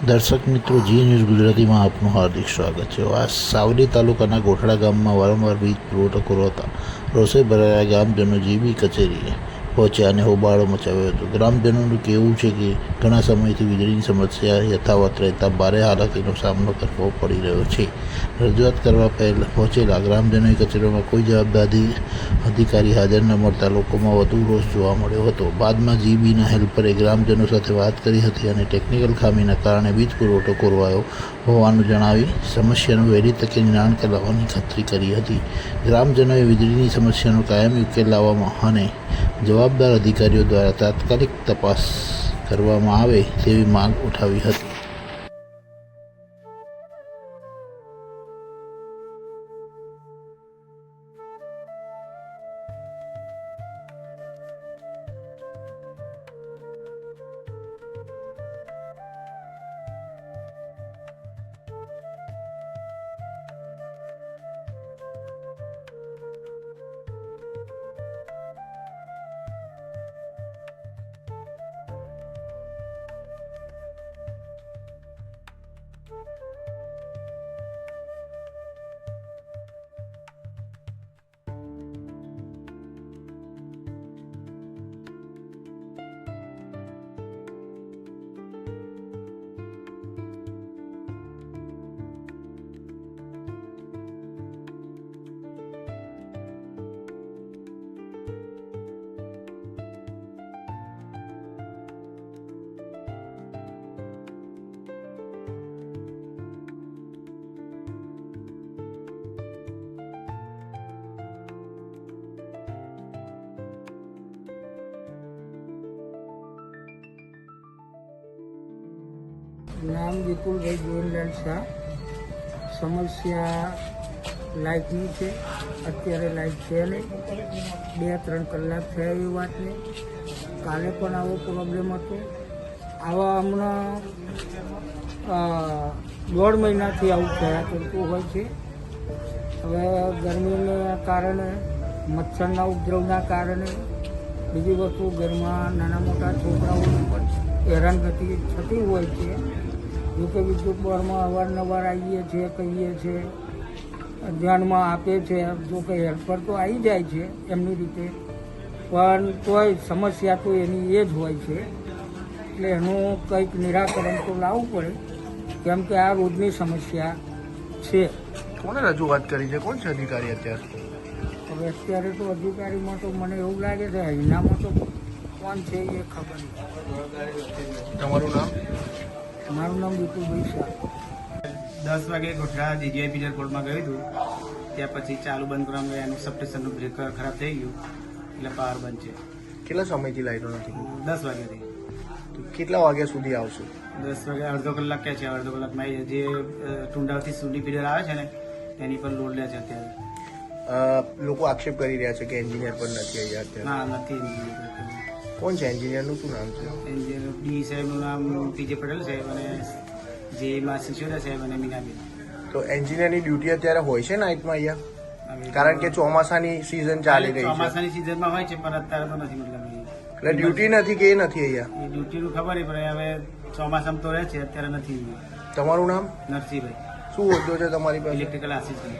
દર્શક મિત્રો, જી ન્યૂઝ ગુજરાતીમાં આપનું હાર્દિક સ્વાગત છે। આ સાવલી તાલુકાના ગોઠડા ગામમાં વારંવાર વીજ પુરવઠો ખોરવાતા રોષે ભરાયેલા ગ્રામજનો જીબી કચેરીએ પહોંચ્યા અને હોબાળો મચાવ્યો હતો। ગ્રામજનોનું કહેવું છે કે ઘણા સમયથી વીજળીની સમસ્યા યથાવત રહેતા ભારે હાલાકીનો સામનો કરવો પડી રહ્યો છે। રજૂઆત કરવા પહોંચેલા ગ્રામજનોએ કચેરીમાં કોઈ જવાબદારી અધિકારી હાજર ન મળતા લોકોમાં વધુ રોષ જોવા મળ્યો હતો। બાદમાં જીબીના હેલ્પરે ગ્રામજનો સાથે વાત કરી હતી અને ટેકનિકલ ખામીના કારણે વીજ પુરવઠો ખોરવાયો હોવાનું જણાવી સમસ્યાનું વહેલી તકે નિરાકરણ લાવવાની ખાતરી કરી હતી। ગ્રામજનોએ વીજળીની સમસ્યાનો કાયમી ઉકેલ લાવવામાં અને જવાબદાર અધિકારીઓ દ્વારા તાત્કાલિક તપાસ કરવામાં આવે તેવી માંગ ઉઠાવી હતી। નામ વિપુલભાઈ ગોવિંદલાલ શાહ। સમસ્યા લાઇટની છે। અત્યારે લાઇટ છે નહીં, 2-3 કલાક થયા એવી વાત નહીં। કાલે પણ આવો પ્રોબ્લેમ હતો। આવા હમણાં 1.5 મહિનાથી આવું થયા કરતું હોય છે। હવે ગરમીને કારણે, મચ્છરના ઉપદ્રવના કારણે, બીજી વસ્તુ ઘરમાં નાના મોટા છોકરાઓને પણ હેરાનગતિ થતી હોય છે। જોકે વિદ્યુત બોર્ડમાં અવારનવાર આવીએ છીએ, કહીએ છીએ, ધ્યાનમાં આપે છે। જોકે હેલ્પર તો આવી જાય છે એમની રીતે, પણ તોય સમસ્યા તો એની એ જ હોય છે। એટલે એનું કંઈક નિરાકરણ તો લાવવું પડે, કેમ કે આ રોજની સમસ્યા છે। કોને રજૂઆત કરી છે? કોણ છે અધિકારી અત્યારે? હવે અત્યારે તો અધિકારીમાં તો મને એવું લાગે છે અહીંનામાં તો કોણ છે એ ખબર નહીં। તમારું નામ? મારું નામ વિપુલભાઈ શાહ। 10 વાગે ગોઠડા DGI પીજર કોર્ટમાં ગયું હતું। ત્યાં પછી ચાલુ બંધ કરવામાં ગયા, એનું સબસ્ટેશનનું બ્રેકર ખરાબ થઈ ગયું એટલે પાવર બંધ છે। કેટલા સમયથી લાઈટો નથી? 10 વાગ્યાથી। તો કેટલા વાગ્યા સુધી આવશે? 10 વાગે અડધો કલાક ક્યાં છે? અડધો કલાકમાં આવી જાય। જે ટુંડાવથી સુધી પીરિયડ આવે છે ને તેની પર લોડ લે છે અત્યારે। લોકો આક્ષેપ કરી રહ્યા છે કે એન્જિનિયર પણ નથી અહીંયા અત્યારે। ના, નથી। કોણ છે એન્જિનિયરનું? શું નામ છે? એન્જિનિયર ડી સાહેબનું નામ પીજે પટેલ સાહેબ અને જે માં સિસોદા સાહેબ અને મીનાબેન। તો એન્જિનિયરની ડ્યુટી અત્યારે હોય છે નાઇટમાં અહીંયા? કારણ કે ચોમાસાની સિઝન ચાલી રહી છે। ચોમાસાની સિઝનમાં હોય છે પણ અત્યારે તો નથી। મતલબ એટલે ડ્યુટી નથી કે એ નથી અહીંયા? એ ડ્યુટીનું ખબર નહીં, પણ હવે ચોમાસામાં તો રહે છે, અત્યારે નથી। તમારું નામ? નરસિંહભાઈ, શું હોદ્દો છે તમારી પાસે? Electrical assistant.